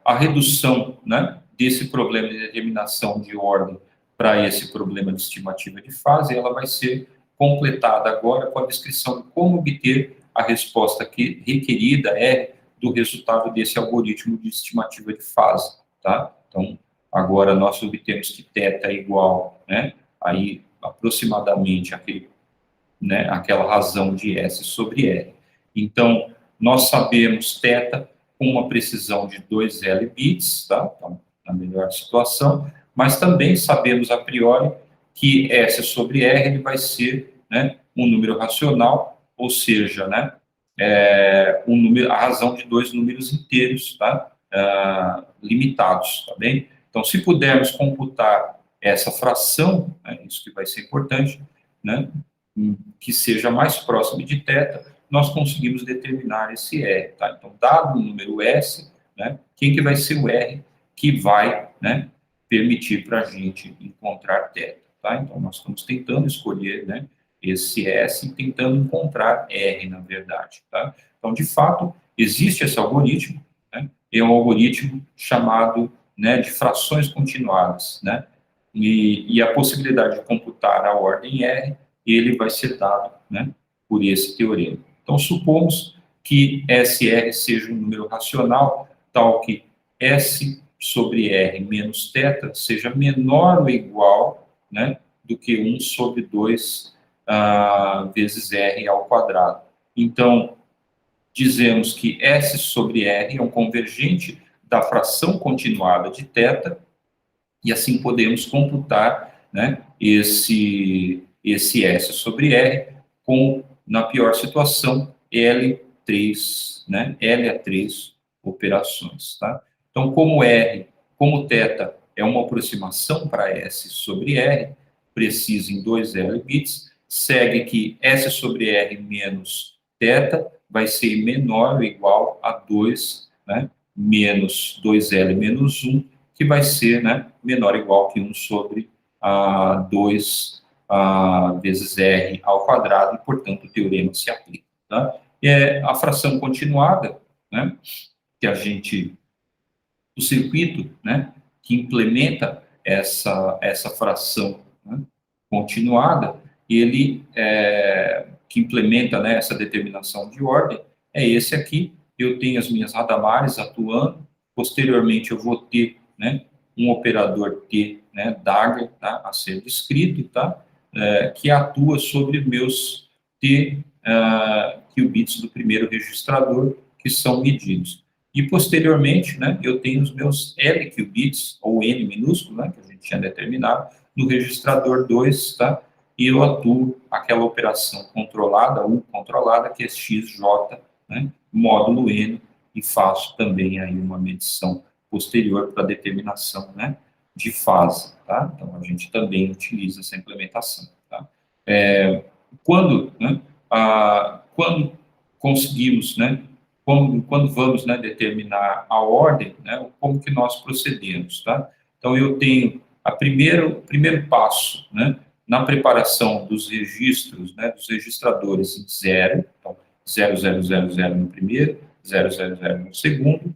A redução, né, desse problema de determinação de ordem para esse problema de estimativa de fase, ela vai ser completada agora com a descrição de como obter a resposta requerida, R, do resultado desse algoritmo de estimativa de fase, tá? Então, agora nós obtemos que θ é igual, né, aí aproximadamente aquela razão de S sobre R. Então, nós sabemos θ com uma precisão de 2L bits, tá? Então, na melhor situação, mas também sabemos a priori que S sobre R ele vai ser, né, um número racional, ou seja, né, a razão de dois números inteiros, tá? Limitados, tá bem? Então, se pudermos computar essa fração, né, isso que vai ser importante, né, que seja mais próximo de θ, nós conseguimos determinar esse R, tá? Então, dado o número S, né, quem que vai ser o R que vai, né, permitir para a gente encontrar θ, tá? Então, nós estamos tentando escolher, né, esse S e tentando encontrar R, na verdade, tá? Então, de fato, existe esse algoritmo, né, é um algoritmo chamado, né, de frações continuadas, né, e a possibilidade de computar a ordem R, ele vai ser dado, né, por esse teorema. Então, supomos que SR seja um número racional, tal que S sobre R menos θ seja menor ou igual, né, do que 1 sobre 2 vezes R ao quadrado. Então, dizemos que S sobre R é um convergente da fração continuada de θ, e assim podemos computar, né, esse S sobre R com, na pior situação, L3, né, L a 3 operações, tá? Então, como θ é uma aproximação para S sobre R, precisa em 2L bits, segue que S sobre R menos θ vai ser menor ou igual a 2, né, menos 2L menos 1, que vai ser, né, menor ou igual que 1 sobre 2 vezes R ao quadrado, e, portanto, o teorema se aplica. Tá? E a fração continuada, né, o circuito, né, que implementa essa fração, né, continuada, ele que implementa, né, essa determinação de ordem, é esse aqui. Eu tenho as minhas radamares atuando, posteriormente eu vou ter, né, um operador T, né, Dagger, tá, a ser descrito, tá, que atua sobre meus T qubits do primeiro registrador, que são medidos. E, posteriormente, né, eu tenho os meus L qubits, ou N minúsculo, né, que a gente tinha determinado, no registrador 2, tá, e eu atuo aquela operação controlada, U controlada, que é XJ, né, módulo N, e faço também aí uma medição posterior para determinação, né, de fase, tá? Então, a gente também utiliza essa implementação, tá? Quando conseguimos, né, quando vamos, né, determinar a ordem, né, como que nós procedemos, tá? Então, eu tenho o primeiro passo, né, na preparação dos registros, né, dos registradores em 0, então, 0000 no primeiro, 000 no segundo.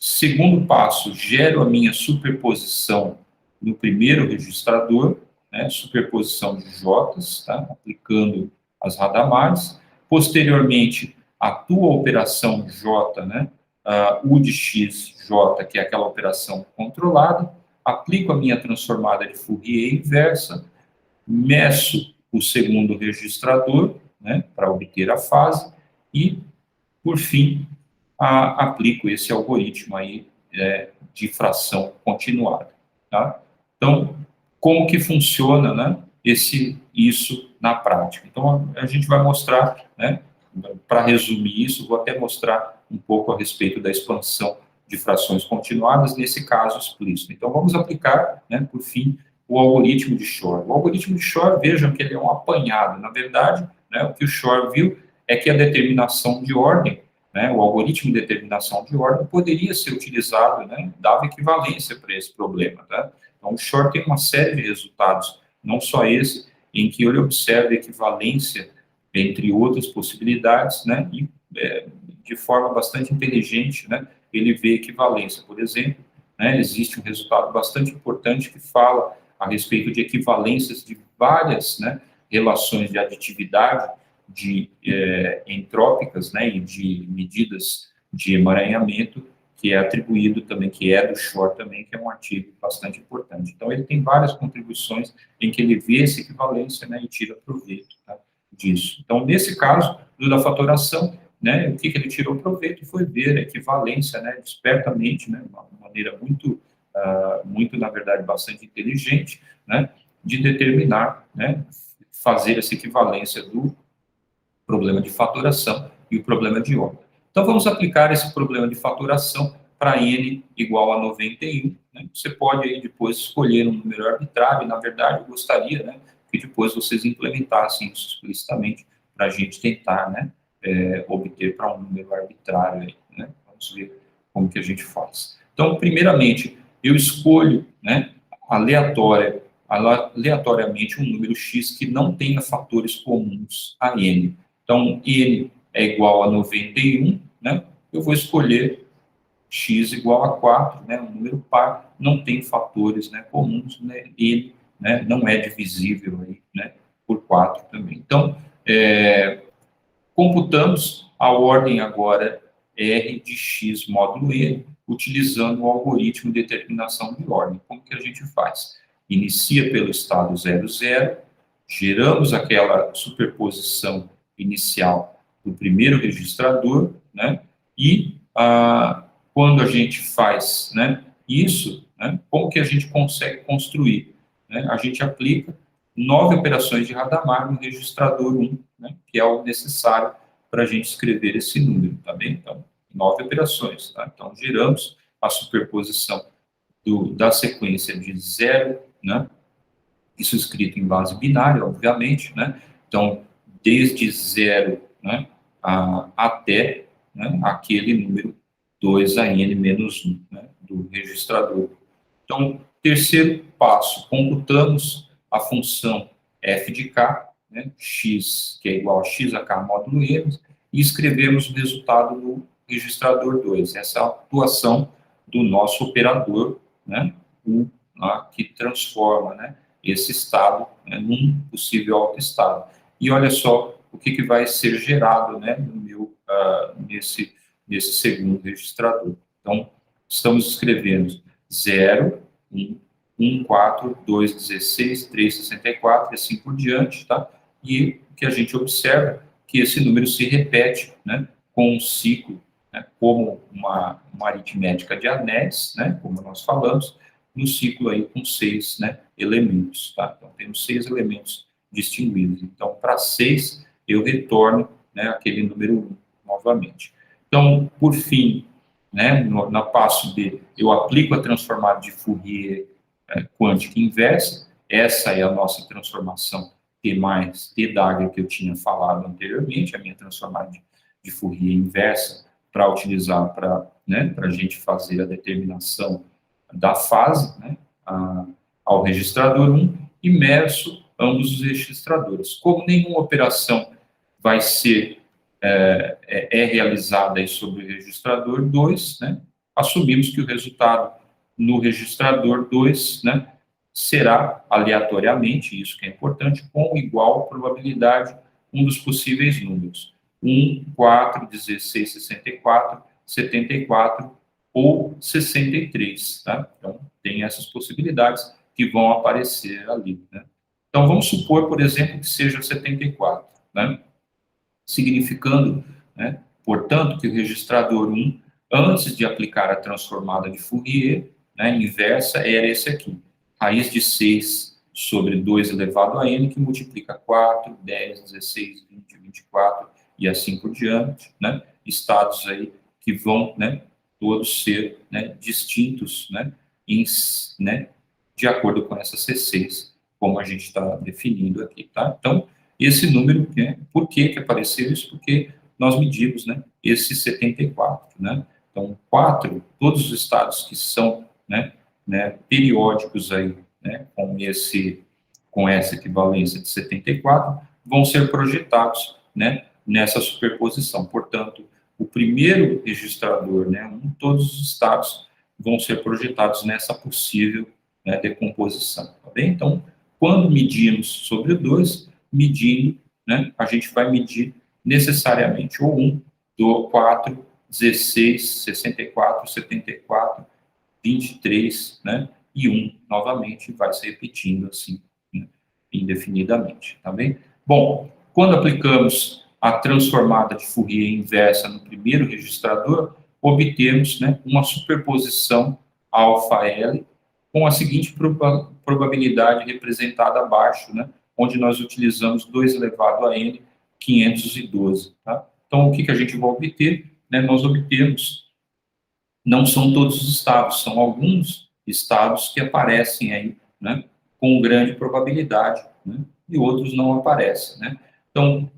Segundo passo, gero a minha superposição no primeiro registrador, né, superposição de J's, tá, aplicando as radamares. Posteriormente, atua a operação J, né, U de X, J, que é aquela operação controlada, aplico a minha transformada de Fourier inversa, meço o segundo registrador, né, para obter a fase, e, por fim, aplico esse algoritmo aí de fração continuada, tá? Então, como que funciona, né, isso na prática? Então, a gente vai mostrar, né, para resumir isso, vou até mostrar um pouco a respeito da expansão de frações continuadas, nesse caso explícito. Então, vamos aplicar, né, por fim, o algoritmo de Shor. O algoritmo de Shor, vejam que ele é um apanhado. Na verdade, né, o que o Shor viu é que a determinação de ordem, né, o algoritmo de determinação de ordem poderia ser utilizado, né, dava equivalência para esse problema. Tá? Então, o Shor tem uma série de resultados, não só esse, em que ele observa equivalência entre outras possibilidades, né, e de forma bastante inteligente, né, ele vê equivalência. Por exemplo, né, existe um resultado bastante importante que fala a respeito de equivalências de várias, né, relações de aditividade entrópicas, né, e de medidas de emaranhamento, que é atribuído também, que é do Shor também, que é um artigo bastante importante. Então, ele tem várias contribuições em que ele vê essa equivalência, né, e tira proveito, tá, disso. Então, nesse caso, do da fatoração, né, o que ele tirou proveito foi ver a equivalência, né, despertamente, né, de uma maneira muito, na verdade, bastante inteligente, né, de determinar, né, fazer essa equivalência do problema de fatoração e o problema de ordem. Então, vamos aplicar esse problema de fatoração para n igual a 91. Né? Você pode aí depois escolher um número arbitrário, e, na verdade, eu gostaria, né, que depois vocês implementassem isso explicitamente para a gente tentar, né, obter para um número arbitrário. Aí, né? Vamos ver como que a gente faz. Então, primeiramente, eu escolho, né, aleatoriamente um número x que não tenha fatores comuns a n. Então, n é igual a 91, né? Eu vou escolher x igual a 4, né? Um número par, não tem fatores, né, comuns, né? Ele, né, não é divisível aí, né, por 4 também. Então, computamos a ordem agora R de x módulo N, utilizando o algoritmo de determinação de ordem. Como que a gente faz? Inicia pelo estado 00, geramos aquela superposição inicial do primeiro registrador, né? E quando a gente faz, né, isso, né, como que a gente consegue construir? Né? A gente aplica 9 operações de Hadamard no registrador 1, né, que é o necessário para a gente escrever esse número, tá bem? Então, 9 operações, tá? Então, geramos a superposição da sequência de 0, né, isso escrito em base binária, obviamente, né? Então, desde 0, né, até, né, aquele número 2 a n menos 1, né, do registrador. Então, terceiro passo, computamos a função f de k, né, x, que é igual a x a k módulo n, e escrevemos o resultado no registrador 2. Essa é a atuação do nosso operador, né, que transforma, né, esse estado, né, num possível autoestado. E olha só o que vai ser gerado, né, no meu, nesse segundo registrador. Então, estamos escrevendo 0, 1, 4, 2, 16, 3, 64 e assim por diante, tá? E o que a gente observa é que esse número se repete, né, com um ciclo, né, como uma aritmética de anéis, né, como nós falamos, no ciclo aí com 6, né, elementos, tá? Então, temos 6 elementos distinguidos. Então, para 6, eu retorno, né, aquele número 1 novamente. Então, por fim, né, na passo B, eu aplico a transformada de Fourier quântica inversa. Essa é a nossa transformação T mais T Dagger que eu tinha falado anteriormente, a minha transformada de Fourier inversa para utilizar para, né, a gente fazer a determinação da fase, né, ao registrador 1, imerso ambos os registradores. Como nenhuma operação vai ser realizada aí sobre o registrador 2, né, assumimos que o resultado no registrador 2, né, será aleatoriamente, isso que é importante, com igual probabilidade um dos possíveis números. 1, 4, 16, 64, 74 ou 63, tá? Então, tem essas possibilidades que vão aparecer ali, né? Então, vamos supor, por exemplo, que seja 74, né? Significando, né, portanto, que o registrador 1, antes de aplicar a transformada de Fourier, né, inversa, era esse aqui, raiz de 6 sobre 2 elevado a n, que multiplica 4, 10, 16, 20, 24 e assim por diante, né, estados aí que vão, né, todos ser, né, distintos, né, de acordo com essa C6, como a gente está definindo aqui, tá? Então, esse número, né, por que apareceu isso? Porque nós medimos, né, esse 74, né? Então, 4, todos os estados que são, né, periódicos aí, né, com essa equivalência de 74, vão ser projetados, né, nessa superposição. Portanto, o primeiro registrador, né, todos os estados vão ser projetados nessa possível, né, decomposição, tá bem? Então, quando medimos sobre o 2, medindo, né, a gente vai medir necessariamente o 1, do 4, 16, 64, 74, 23, né, e 1 novamente, vai se repetindo assim, né, indefinidamente, tá bem? Bom, quando aplicamos a transformada de Fourier inversa no primeiro registrador, obtemos, né, uma superposição alfa-L com a seguinte probabilidade representada abaixo, né, onde nós utilizamos 2 elevado a n 512. Tá? Então, o que a gente vai obter? Né, nós obtemos, não são todos os estados, são alguns estados que aparecem aí, né, com grande probabilidade, né, e outros não aparecem. Né? Então,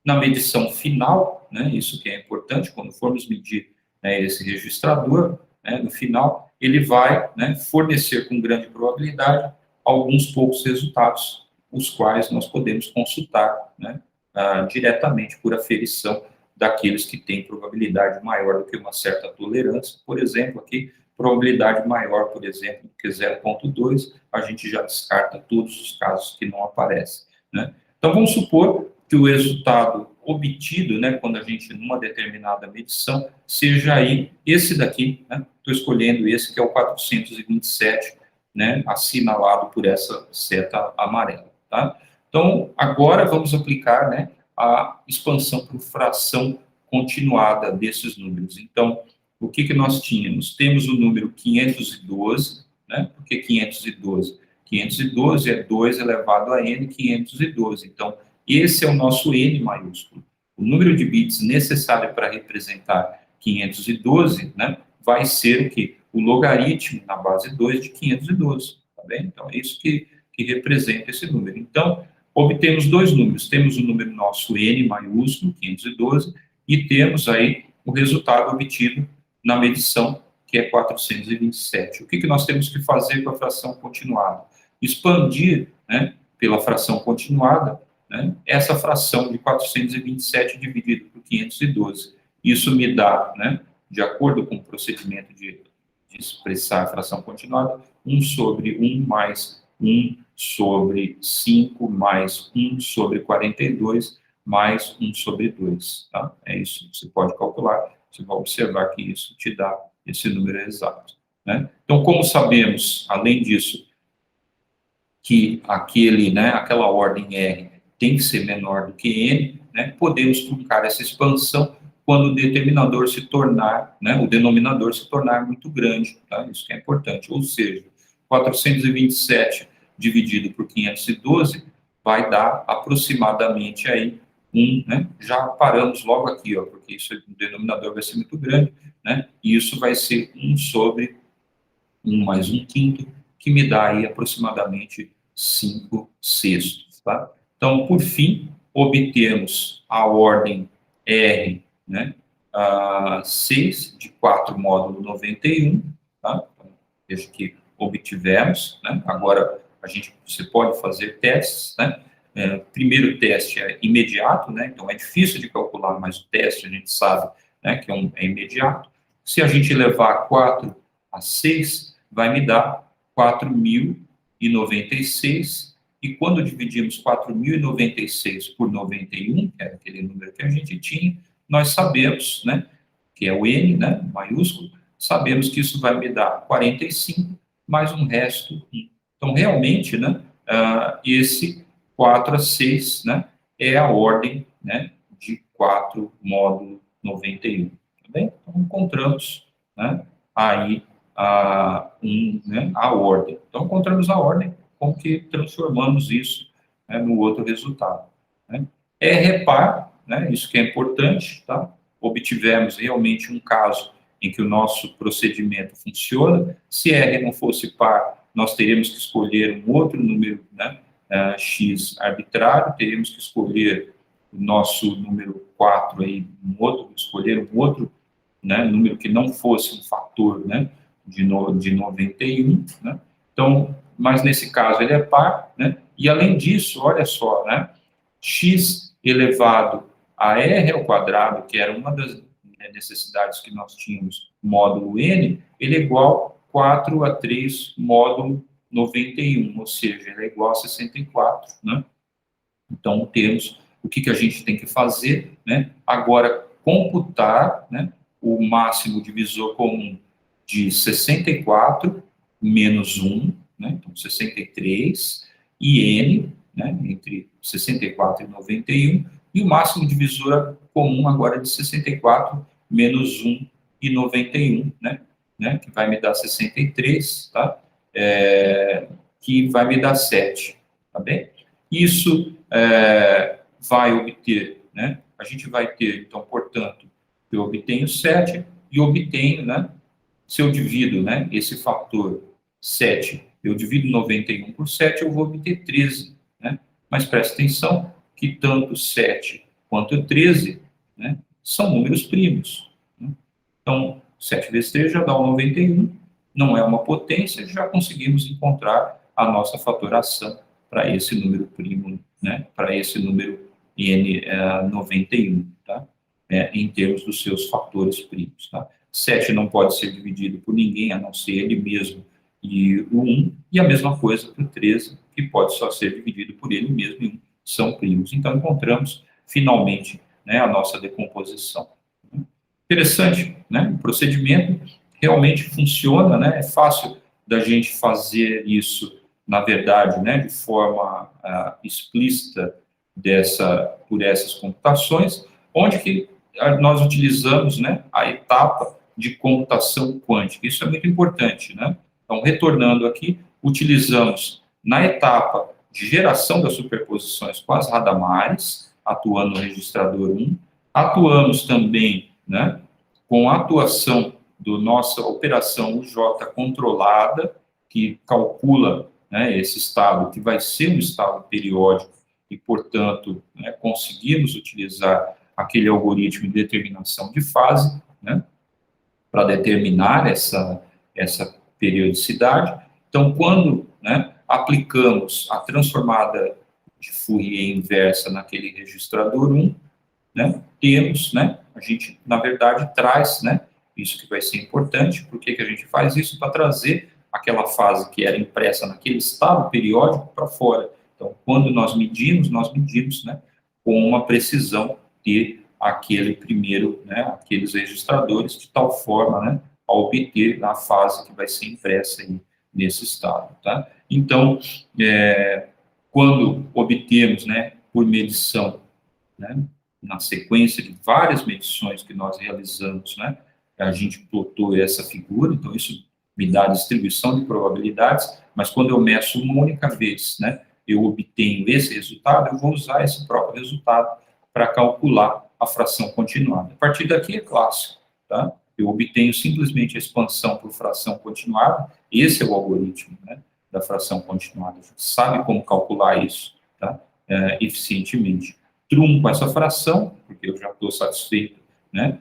na medição final, né, isso que é importante, quando formos medir, né, esse registrador, né, no final, ele vai, né, fornecer com grande probabilidade alguns poucos resultados, os quais nós podemos consultar, né, diretamente por aferição daqueles que têm probabilidade maior do que uma certa tolerância. Por exemplo, aqui, probabilidade maior, por exemplo, do que 0,2, a gente já descarta todos os casos que não aparecem. Né? Então, vamos supor que o resultado obtido, né, quando a gente, numa determinada medição, seja aí esse daqui, né, estou escolhendo esse que é o 427, né, assinalado por essa seta amarela, tá? Então, agora vamos aplicar, né, a expansão por fração continuada desses números. Então, o que nós tínhamos? Temos o número 512, né, por que 512? 512 é 2 elevado a n 512, então, esse é o nosso N maiúsculo. O número de bits necessário para representar 512, né, vai ser o quê? O logaritmo na base 2 de 512, tá bem? Então, é isso que representa esse número. Então, obtemos dois números. Temos o número nosso N maiúsculo, 512, e temos aí o resultado obtido na medição, que é 427. O que nós temos que fazer com a fração continuada? Expandir, né, pela fração continuada, né, essa fração de 427 dividido por 512. Isso me dá, né, de acordo com o procedimento de expressar a fração continuada, 1 sobre 1 mais 1 sobre 5 mais 1 sobre 42 mais 1 sobre 2. Tá? É isso que você pode calcular. Você vai observar que isso te dá esse número exato. Né? Então, como sabemos, além disso, que né, aquela ordem R tem que ser menor do que N, né, podemos truncar essa expansão quando o determinador se tornar, né, o denominador se tornar muito grande, tá? Isso que é importante. Ou seja, 427 dividido por 512 vai dar aproximadamente aí né, já paramos logo aqui, ó, porque isso, o denominador vai ser muito grande, né, e isso vai ser 1 sobre 1 mais 1/5, que me dá aí aproximadamente 5/6, tá? Então, por fim, obtemos a ordem R, né, 6 de 4 módulo 91, tá? Então, veja que obtivemos, né? Agora, você pode fazer testes, né? O primeiro teste é imediato, né? Então, é difícil de calcular, mas o teste a gente sabe, né, que é imediato. Se a gente levar 4 a 6, vai me dar 4.096, e quando dividimos 4.096 por 91, que era aquele número que a gente tinha, nós sabemos, né, que é o N, né, maiúsculo, sabemos que isso vai me dar 45, mais um resto 1. Então, realmente, né, esse 4 a 6, né, é a ordem, né, de 4 módulo 91. Tá bem? Então, encontramos, né, aí né, a ordem. Então, encontramos a ordem, como que transformamos isso, né, no outro resultado. Né? R é par, né, isso que é importante, tá? Obtivemos realmente um caso em que o nosso procedimento funciona. Se R não fosse par, nós teríamos que escolher um outro número, né, X arbitrário, teríamos que escolher o nosso número 4, aí, escolher um outro, né, número que não fosse um fator, né, de 91, né? Então, mas nesse caso ele é par, né? E além disso, olha só, né? X elevado a R ao quadrado, que era uma das necessidades que nós tínhamos, módulo N, ele é igual 4 a 3 módulo 91, ou seja, ele é igual a 64, né? Então, temos o que a gente tem que fazer, né? Agora, computar, né, o máximo divisor comum de 64 menos 1, né? Então, 63, e N, né, entre 64 e 91, e o máximo divisor comum agora de 64 menos 1 e 91, né, que vai me dar 63, tá? Que vai me dar 7, tá bem? Isso vai obter, né? A gente vai ter, então, portanto, eu obtenho 7 e obtenho, né? Se eu divido, né, esse fator 7, eu divido 91 por 7, eu vou obter 13, né? Mas preste atenção que tanto 7 quanto 13, né, são números primos, né? Então, 7 vezes 3 já dá o 91, não é uma potência, já conseguimos encontrar a nossa fatoração para esse número primo, né, para esse número N 91, tá? Em termos dos seus fatores primos, tá? 7 não pode ser dividido por ninguém, a não ser ele mesmo e o 1, e a mesma coisa para o 13, que pode só ser dividido por ele mesmo e 1, são primos. Então, encontramos, finalmente, né, a nossa decomposição. Interessante, né? O procedimento realmente funciona, né? É fácil da gente fazer isso, na verdade, né, de forma explícita por essas computações, onde que nós utilizamos, né, a etapa de computação quântica. Isso é muito importante, né? Então, retornando aqui, utilizamos na etapa de geração das superposições com as radamares, atuando no registrador 1, atuamos também, né, com a atuação da nossa operação UJ controlada, que calcula, né, esse estado, que vai ser um estado periódico, e, portanto, né, conseguimos utilizar aquele algoritmo de determinação de fase, né, para determinar essa periodicidade. Então, quando, né, aplicamos a transformada de Fourier inversa naquele registrador 1, né, temos, né, a gente, na verdade, traz, né, isso que vai ser importante. Por que a gente faz isso? Para trazer aquela fase que era impressa naquele estado periódico para fora. Então, quando nós medimos, né, com uma precisão de aquele primeiro, né, aqueles registradores, de tal forma, né, a obter a fase que vai ser impressa aí nesse estado, tá? Então, quando obtemos, né, por medição, né, na sequência de várias medições que nós realizamos, né, a gente plotou essa figura, então isso me dá a distribuição de probabilidades, mas quando eu meço uma única vez, né, eu obtenho esse resultado, eu vou usar esse próprio resultado para calcular a fração continuada. A partir daqui é clássico, tá? Eu obtenho simplesmente a expansão por fração continuada, esse é o algoritmo, né, da fração continuada. A gente sabe como calcular isso, tá? Eficientemente. Trunco essa fração, porque eu já estou satisfeito, né,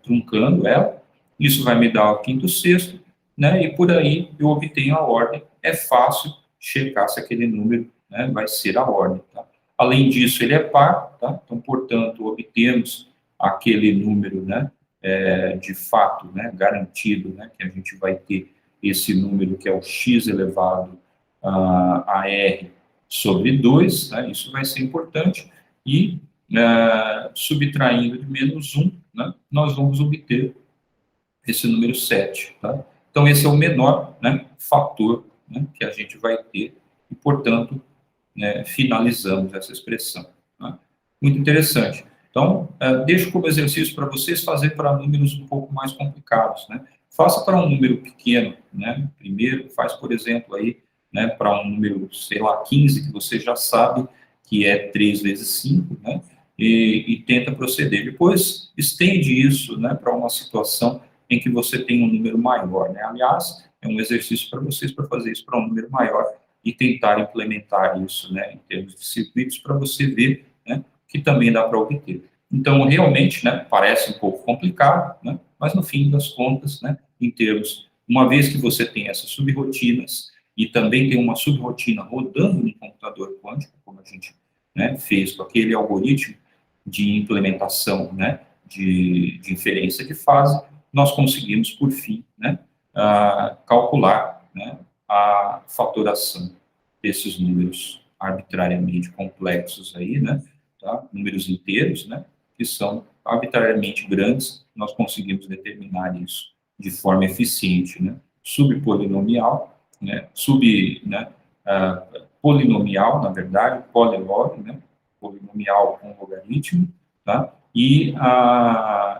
truncando ela, isso vai me dar o quinto sexto, né, e por aí eu obtenho a ordem. É fácil checar se aquele número, né, vai ser a ordem, tá? Além disso, ele é par, tá? Então, portanto, obtemos aquele número, né, de fato, né, garantido, né, que a gente vai ter esse número que é o x elevado a r sobre 2, né, isso vai ser importante, e subtraindo de menos 1, né, nós vamos obter esse número 7. Tá? Então, esse é o menor, né, fator, né, que a gente vai ter, e, portanto, né, finalizamos essa expressão. Tá? Muito interessante. Então, deixo como exercício para vocês fazer para números um pouco mais complicados. Né? Faça para um número pequeno, né? Primeiro, faz, por exemplo, aí, né, para um número, sei lá, 15, que você já sabe que é 3 vezes 5, né? E tenta proceder. Depois, estende isso, né, para uma situação em que você tem um número maior, né? Aliás, é um exercício para vocês para fazer isso para um número maior e tentar implementar isso, né, em termos de circuitos, para você ver, né, que também dá para obter. Então, realmente, né, parece um pouco complicado, né, mas no fim das contas, né, em termos, uma vez que você tem essas subrotinas e também tem uma subrotina rodando no computador quântico, como a gente, né, fez com aquele algoritmo de implementação, né, de inferência de fase, nós conseguimos, por fim, né, calcular, né, a fatoração desses números arbitrariamente complexos aí, né, tá? Números inteiros, né, que são arbitrariamente grandes, nós conseguimos determinar isso de forma eficiente, né, subpolinomial, né, né, polinomial, na verdade, polilog, né, polinomial com logaritmo, tá? E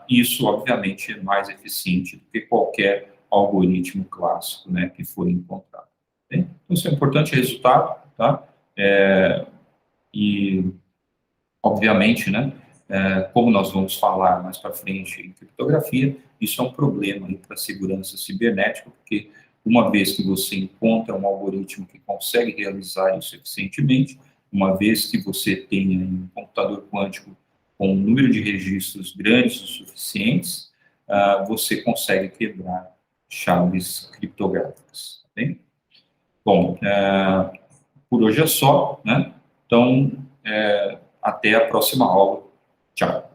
isso, obviamente, é mais eficiente do que qualquer algoritmo clássico, né, que for encontrado. Bem? Então, isso é importante resultado, tá? E, obviamente, né, como nós vamos falar mais para frente em criptografia, isso é um problema para a segurança cibernética, porque uma vez que você encontra um algoritmo que consegue realizar isso eficientemente, uma vez que você tenha um computador quântico com um número de registros grandes o suficientes, você consegue quebrar chaves criptográficas. Tá bem? Bom, por hoje é só, né? Então, até a próxima aula. Tchau.